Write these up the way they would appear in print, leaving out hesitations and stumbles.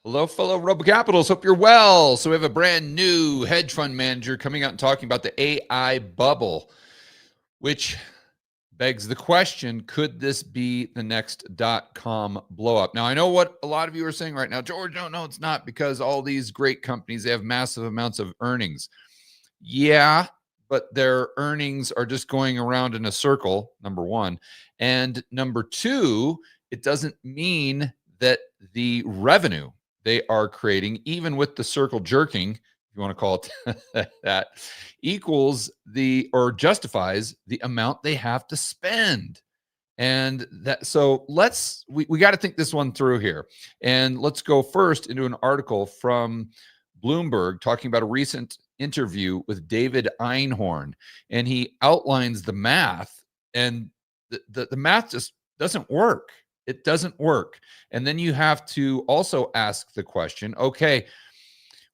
Hello, fellow RoboCapitals. Hope you're well. So we have a brand new hedge fund manager coming out and talking about the AI bubble, which begs the question, could this be the next dot-com blow up? Now, I know what a lot of you are saying right now, George, no, it's not, because all these great companies, they have massive amounts of earnings. Yeah, but their earnings are just going around in a circle, number one. And number two, it doesn't mean that the revenue they are creating, even with the circle jerking, if you want to call it that, equals the or justifies the amount they have to spend. And that, so we got to think this one through here. And let's go first into an article from Bloomberg talking about a recent interview with David Einhorn. And he outlines the math, and the math just doesn't work. It doesn't work. And then you have to also ask the question, okay,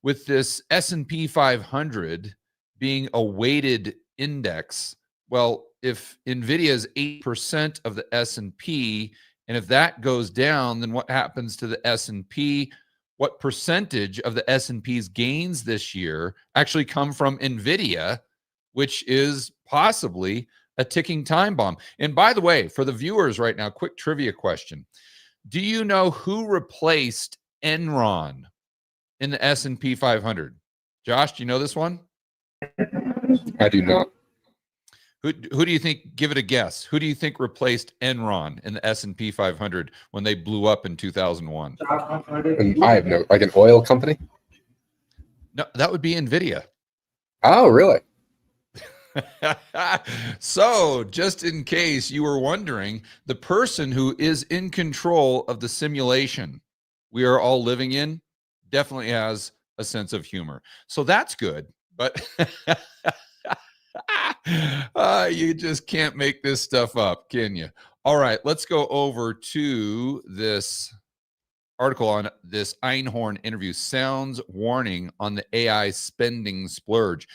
with this S&P 500 being a weighted index, well, if NVIDIA is 8% of the S&P, and if that goes down, then what happens to the S&P? What percentage of the S&P's gains this year actually come from NVIDIA, which is possibly a ticking time bomb? And by the way, for the viewers right now, quick trivia question. Do you know who replaced Enron in the S&P 500? Josh, do you know this one? I do not. Who do you think, give it a guess, who do you think replaced Enron in the S&P 500 when they blew up in 2001? And I have no, like an oil company? No, that would be NVIDIA. Oh, really? So, just in case you were wondering, the person who is in control of the simulation we are all living in definitely has a sense of humor. So that's good, but you just can't make this stuff up, can you? All right, let's go over to this article on this Einhorn interview, sounds warning on the AI spending splurge.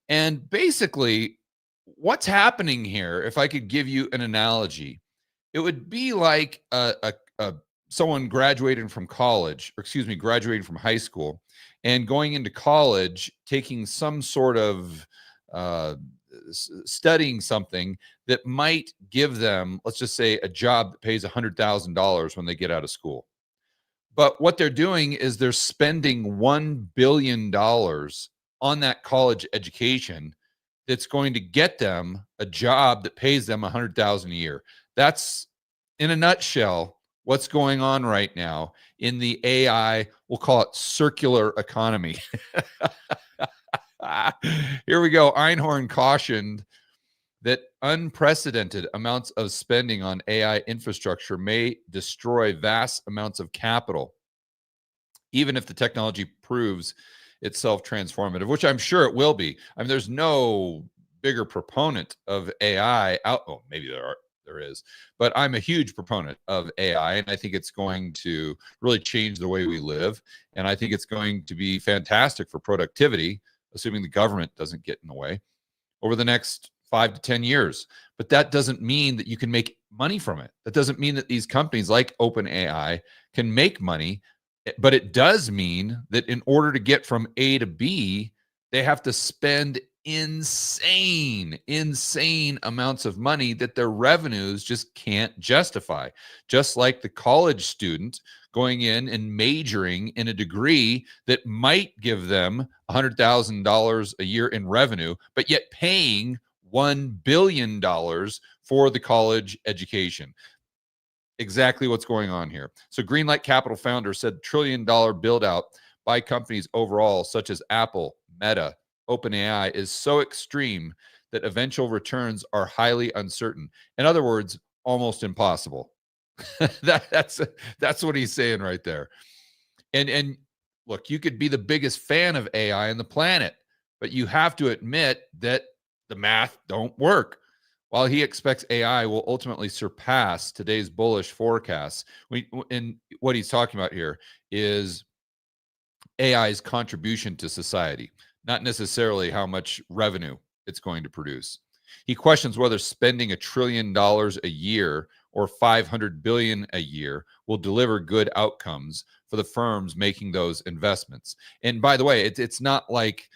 And basically, what's happening here, if I could give you an analogy, it would be like someone graduating from college, or excuse me, graduating from high school and going into college, taking some sort of studying something that might give them, let's just say, a job that pays $100,000 when they get out of school. But what they're doing is they're spending $1 billion on that college education that's going to get them a job that pays them $100,000 a year. That's, in a nutshell, what's going on right now in the AI, we'll call it circular economy. Here we go. Einhorn cautioned that unprecedented amounts of spending on AI infrastructure may destroy vast amounts of capital, even if the technology proves itself transformative, which I'm sure it will be. I mean, there's no bigger proponent of AI out. Oh, maybe there is, but I'm a huge proponent of AI, and I think it's going to really change the way we live. And I think it's going to be fantastic for productivity, assuming the government doesn't get in the way, over the next 5 to 10 years. But that doesn't mean that you can make money from it. That doesn't mean that these companies like OpenAI can make money. But it does mean that in order to get from A to B, they have to spend insane amounts of money that their revenues just can't justify. Just like the college student going in and majoring in a degree that might give them $100,000 a year in revenue, but yet paying $1 billion for the college education. Exactly what's going on here. So Greenlight Capital founder said trillion-dollar build-out by companies overall, such as Apple, Meta, OpenAI, is so extreme that eventual returns are highly uncertain. In other words, almost impossible. That's what he's saying right there. And look, you could be the biggest fan of AI on the planet, but you have to admit that the math don't work. While he expects AI will ultimately surpass today's bullish forecasts, and what he's talking about here is AI's contribution to society, not necessarily how much revenue it's going to produce. He questions whether spending $1 trillion a year or 500 billion a year will deliver good outcomes for the firms making those investments. And by the way, it's not like,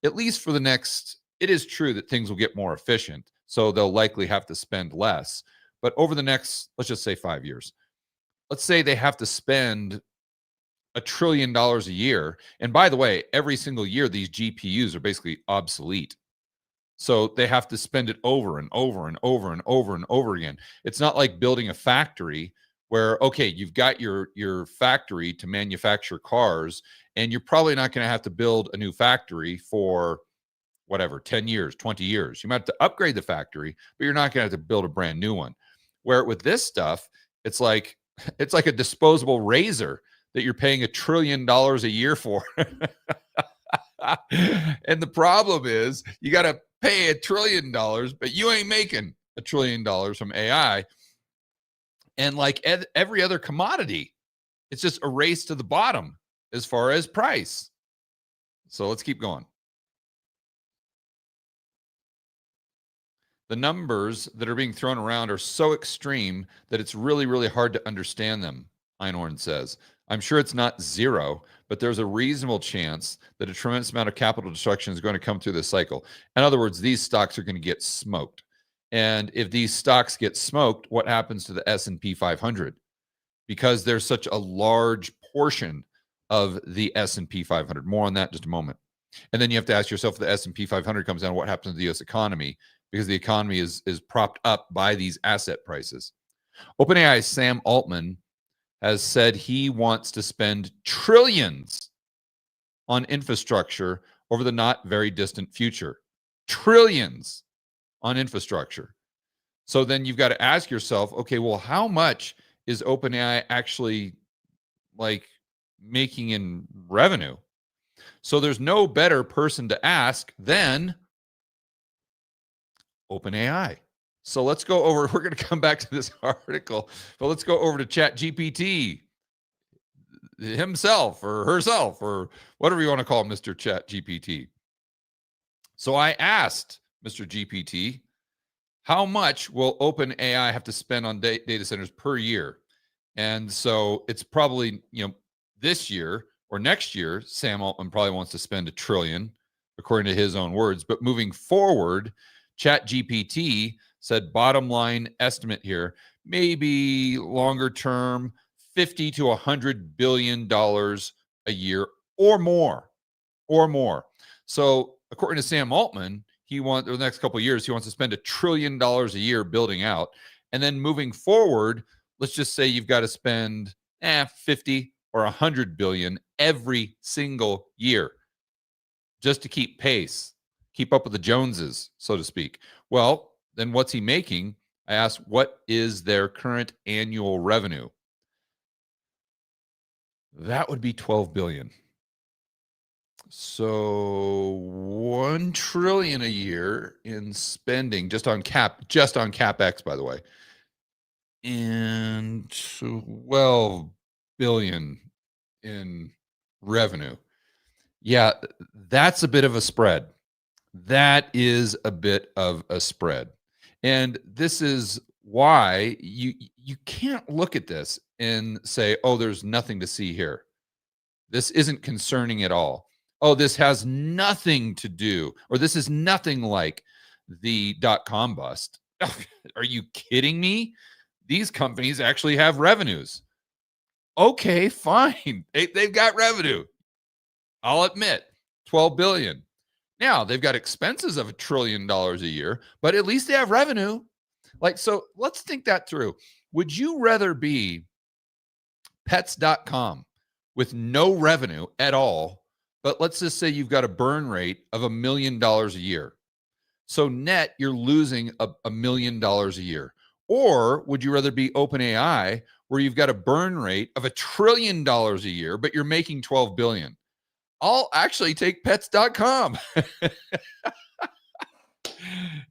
at least for the next, it is true that things will get more efficient, so they'll likely have to spend less. But over the next, let's just say 5 years, let's say they have to spend $1 trillion a year. And by the way, every single year, these GPUs are basically obsolete. So they have to spend it over and over and over and over and over again. It's not like building a factory where, okay, you've got your factory to manufacture cars, and you're probably not going to have to build a new factory for whatever, 10 years, 20 years. You might have to upgrade the factory, but you're not going to have to build a brand new one. Where with this stuff, it's like a disposable razor that you're paying $1 trillion a year for. And the problem is you got to pay $1 trillion, but you ain't making $1 trillion from AI. And like every other commodity, it's just a race to the bottom as far as price. So let's keep going. The numbers that are being thrown around are so extreme that it's really, really hard to understand them, Einhorn says. I'm sure it's not zero, but there's a reasonable chance that a tremendous amount of capital destruction is going to come through this cycle. In other words, these stocks are going to get smoked. And if these stocks get smoked, what happens to the S&P 500? Because there's such a large portion of the S&P 500. More on that in just a moment. And then you have to ask yourself, if the S&P 500 comes down, what happens to the U.S. economy? Because the economy is propped up by these asset prices. OpenAI's Sam Altman has said he wants to spend trillions on infrastructure over the not very distant future. Trillions on infrastructure. So then you've got to ask yourself, okay, well, how much is OpenAI actually like making in revenue? So there's no better person to ask than OpenAI. So let's go over, we're going to come back to this article, but let's go over to ChatGPT himself or herself or whatever you want to call Mr. ChatGPT. So I asked Mr. GPT, how much will OpenAI have to spend on data centers per year? And so it's probably, this year or next year, Sam Altman probably wants to spend $1 trillion, according to his own words. But moving forward, ChatGPT said bottom line estimate here, maybe longer term, $50 to $100 billion a year or more. So according to Sam Altman, he wants, the next couple of years, he wants to spend $1 trillion a year building out. And then moving forward, let's just say you've got to spend 50 or 100 billion every single year just to keep pace, keep up with the Joneses, so to speak. Well, then what's he making? I asked, what is their current annual revenue? That would be 12 billion. So 1 trillion a year in spending just on CapEx, by the way, and 12 billion in revenue. Yeah, that's a bit of a spread. That is a bit of a spread. And this is why you can't look at this and say, oh, there's nothing to see here. This isn't concerning at all. Oh, this has nothing to do, or this is nothing like the dot-com bust. Are you kidding me? These companies actually have revenues. Okay, fine. They've got revenue. I'll admit, 12 billion. Now, they've got expenses of $1 trillion a year, but at least they have revenue. So let's think that through. Would you rather be pets.com with no revenue at all, but let's just say you've got a burn rate of $1 million a year? So net, you're losing $1 million a year. Or would you rather be OpenAI, where you've got a burn rate of $1 trillion a year, but you're making 12 billion? I'll actually take pets.com.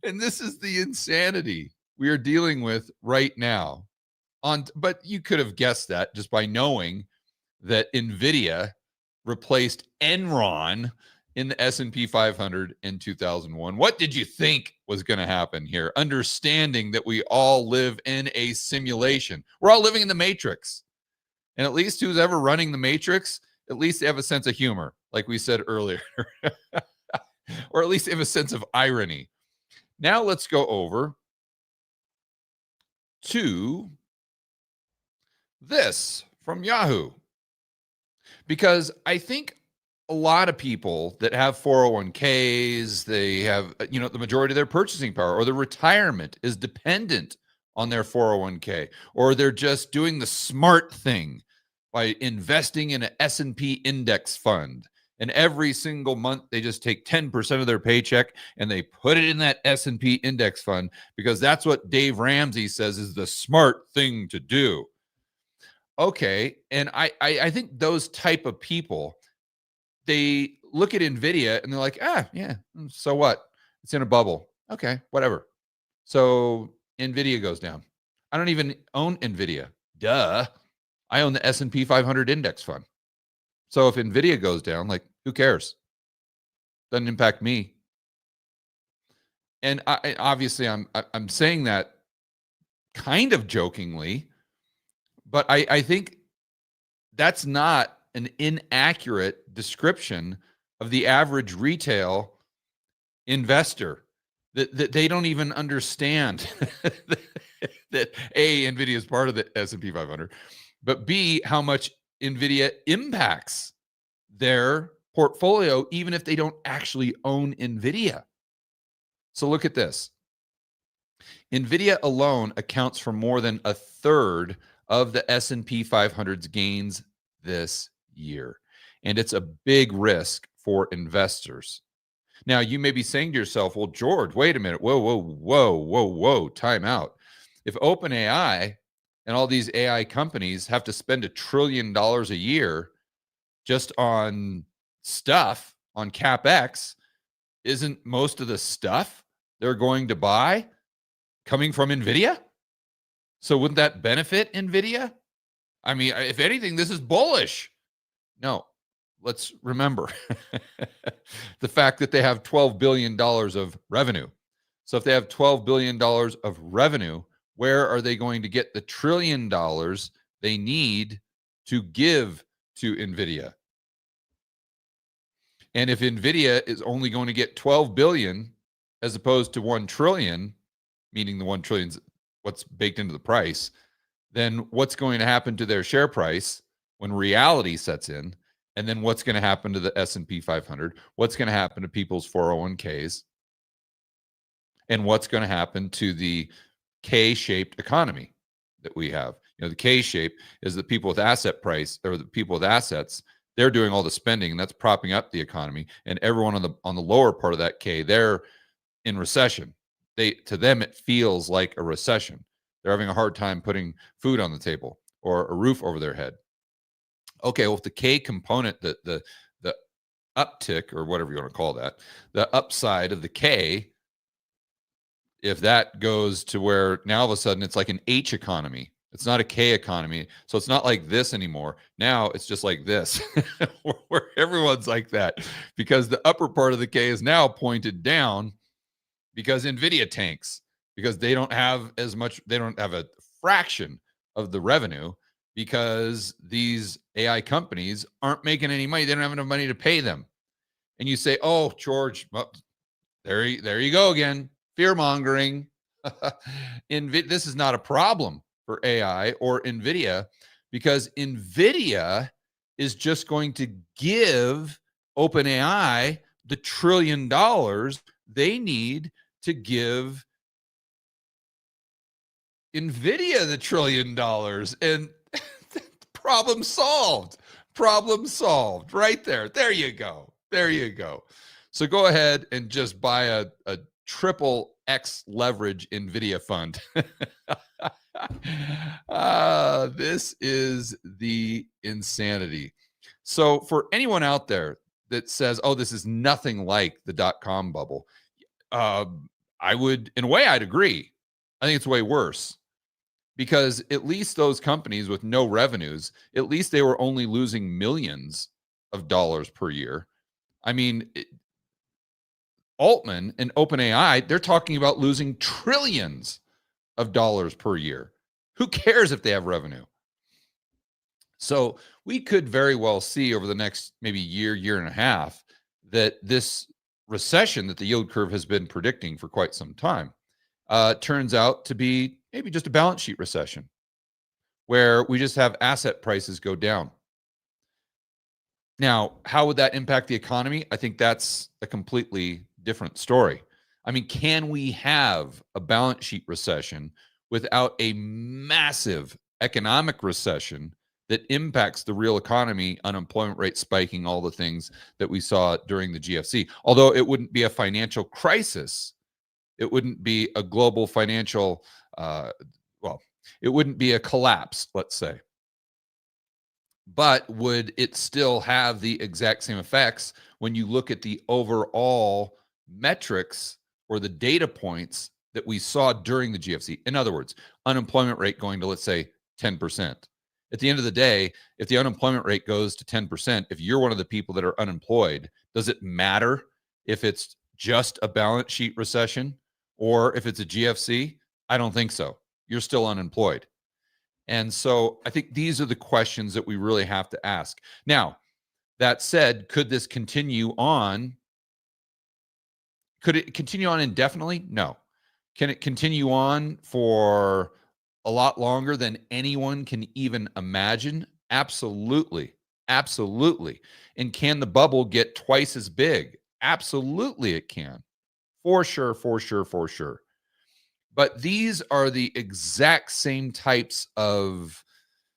And this is the insanity we are dealing with right now. But you could have guessed that just by knowing that NVIDIA replaced Enron in the S&P 500 in 2001. What did you think was going to happen here? Understanding that we all live in a simulation. We're all living in the matrix. And at least who's ever running the matrix, at least they have a sense of humor, like we said earlier. Or at least they have a sense of irony. Now let's go over to this from Yahoo. Because I think a lot of people that have 401ks, they have, the majority of their purchasing power or their retirement is dependent on their 401k, or they're just doing the smart thing by investing in an S&P index fund. And every single month, they just take 10% of their paycheck and they put it in that S&P index fund because that's what Dave Ramsey says is the smart thing to do. Okay, and I think those type of people, they look at NVIDIA and they're like, yeah, so what? It's in a bubble. Okay, whatever. So NVIDIA goes down. I don't even own NVIDIA. Duh. I own the S&P 500 index fund. So if NVIDIA goes down, like, who cares? Doesn't impact me. And obviously, I'm saying that kind of jokingly, but I think that's not an inaccurate description of the average retail investor. That they don't even understand that A, NVIDIA is part of the S&P 500, but B, how much NVIDIA impacts their portfolio, even if they don't actually own NVIDIA. So look at this. NVIDIA alone accounts for more than a third of the S&P 500's gains this year. And it's a big risk for investors. Now, you may be saying to yourself, well, George, wait a minute. Whoa, time out. If OpenAI and all these AI companies have to spend $1 trillion a year just on stuff, on CapEx, isn't most of the stuff they're going to buy coming from NVIDIA? So wouldn't that benefit NVIDIA? I mean, if anything, this is bullish. No, let's remember the fact that they have $12 billion of revenue. So if they have $12 billion of revenue, where are they going to get the $1 trillion they need to give to NVIDIA? And if NVIDIA is only going to get 12 billion as opposed to 1 trillion, meaning the 1 trillion is what's baked into the price, then what's going to happen to their share price when reality sets in? And then what's going to happen to the S&P 500? What's going to happen to people's 401ks? And what's going to happen to the K-shaped economy that we have? The K-shape is the people with asset price, or the people with assets. They're doing all the spending, and that's propping up the economy. And everyone on the lower part of that K, they're in recession. To them, it feels like a recession. They're having a hard time putting food on the table or a roof over their head. Okay, well, if the K component, the uptick, or whatever you want to call that, the upside of the K, if that goes to where now all of a sudden it's like an H economy, it's not a K economy. So it's not like this anymore. Now it's just like this, where everyone's like that, because the upper part of the K is now pointed down because NVIDIA tanks, because they don't have as much, they don't have a fraction of the revenue, because these AI companies aren't making any money. They don't have enough money to pay them. And you say, oh, George, well, there you go again. Fear mongering. This is not a problem for AI or NVIDIA, because NVIDIA is just going to give OpenAI the $1 trillion they need to give NVIDIA the $1 trillion. And problem solved. Problem solved right there. There you go. There you go. So go ahead and just buy a triple X leverage NVIDIA fund. This is the insanity. So for anyone out there that says, oh, this is nothing like the dot-com bubble, I would, in a way, I'd agree. I think it's way worse, because at least those companies with no revenues, at least they were only losing millions of dollars per year. I mean, Altman and OpenAI, they're talking about losing trillions of dollars per year. Who cares if they have revenue? So we could very well see over the next maybe year and a half, that this recession that the yield curve has been predicting for quite some time turns out to be maybe just a balance sheet recession, where we just have asset prices go down. Now, how would that impact the economy? I think that's a completely different story. I mean, can we have a balance sheet recession without a massive economic recession that impacts the real economy, unemployment rate spiking, all the things that we saw during the GFC? Although it wouldn't be a financial crisis, it wouldn't be a global financial, well, it wouldn't be a collapse, let's say. But would it still have the exact same effects when you look at the overall metrics or the data points that we saw during the GFC? In other words, unemployment rate going to, let's say, 10%. At the end of the day, if the unemployment rate goes to 10%, if you're one of the people that are unemployed, does it matter if it's just a balance sheet recession or if it's a GFC? I don't think so. You're still unemployed. And so I think these are the questions that we really have to ask. Now, that said, could this continue on? Could it continue on indefinitely? No. Can it continue on for a lot longer than anyone can even imagine? Absolutely. Absolutely. And can the bubble get twice as big? Absolutely, it can. For sure, for sure, for sure. But these are the exact same types of,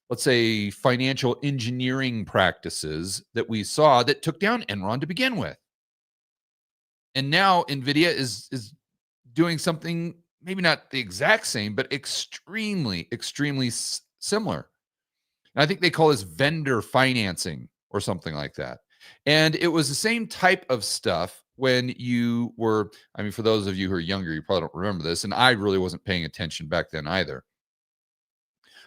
let's say, financial engineering practices that we saw that took down Enron to begin with. And now NVIDIA is doing something, maybe not the exact same, but extremely, extremely similar. And I think they call this vendor financing or something like that. And it was the same type of stuff when you were, I mean, for those of you who are younger, you probably don't remember this, and I really wasn't paying attention back then either.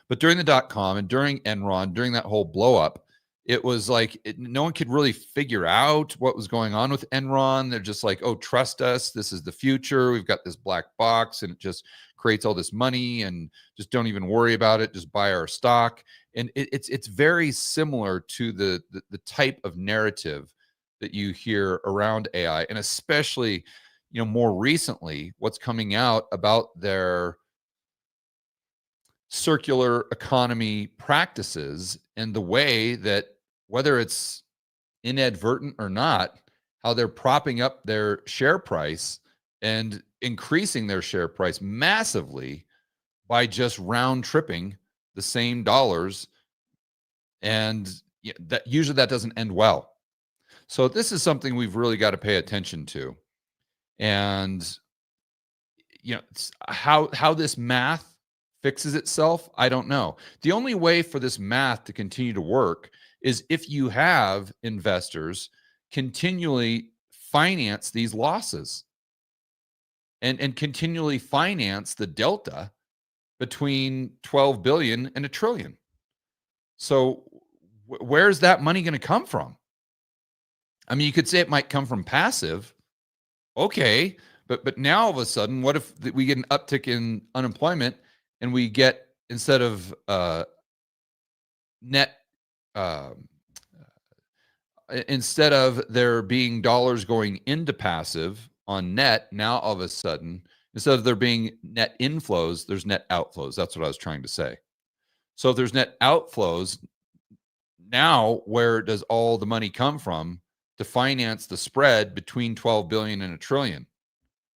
But during the dot-com and during Enron, during that whole blow up, it was like no one could really figure out what was going on with Enron. They're just like, oh, trust us. This is the future. We've got this black box and it just creates all this money, and just don't even worry about it. Just buy our stock. And it's very similar to the type of narrative that you hear around AI, and especially, more recently, what's coming out about their circular economy practices and the way that, whether it's inadvertent or not, how they're propping up their share price and increasing their share price massively by just round tripping the same dollars. And that usually that doesn't end well. So this is something we've really got to pay attention to. And how this math fixes itself, I don't know. The only way for this math to continue to work is if you have investors continually finance these losses and continually finance the delta between 12 billion and $1 trillion. So where's that money going to come from? I mean, you could say it might come from passive. Okay, but now all of a sudden, what if we get an uptick in unemployment and we get, instead of instead of there being dollars going into passive on net, now all of a sudden, instead of there being net inflows, there's net outflows. That's what I was trying to say. So if there's net outflows, now where does all the money come from to finance the spread between 12 billion and $1 trillion?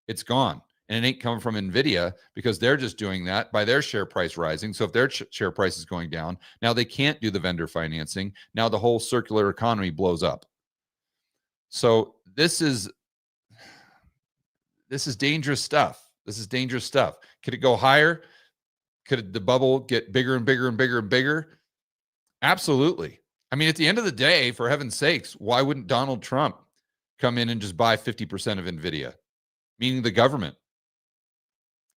It's gone. And it ain't coming from NVIDIA, because they're just doing that by their share price rising. So if their share price is going down, now they can't do the vendor financing. Now the whole circular economy blows up. So this is dangerous stuff. This is dangerous stuff. Could it go higher? Could the bubble get bigger and bigger and bigger and bigger? Absolutely. I mean, at the end of the day, for heaven's sakes, why wouldn't Donald Trump come in and just buy 50% of NVIDIA, meaning the government?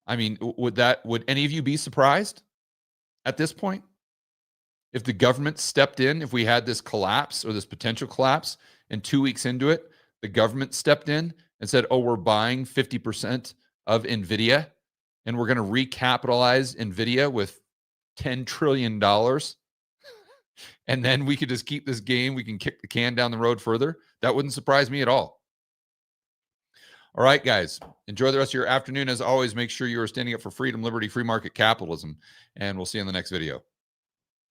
I mean, would any of you be surprised at this point? If the government stepped in, if we had this collapse or this potential collapse, and 2 weeks into it, the government stepped in and said, oh, we're buying 50% of NVIDIA and we're going to recapitalize NVIDIA with $10 trillion. And then we could just keep this game. We can kick the can down the road further. That wouldn't surprise me at all. All right, guys, enjoy the rest of your afternoon. As always, make sure you are standing up for freedom, liberty, free market capitalism, and we'll see you in the next video.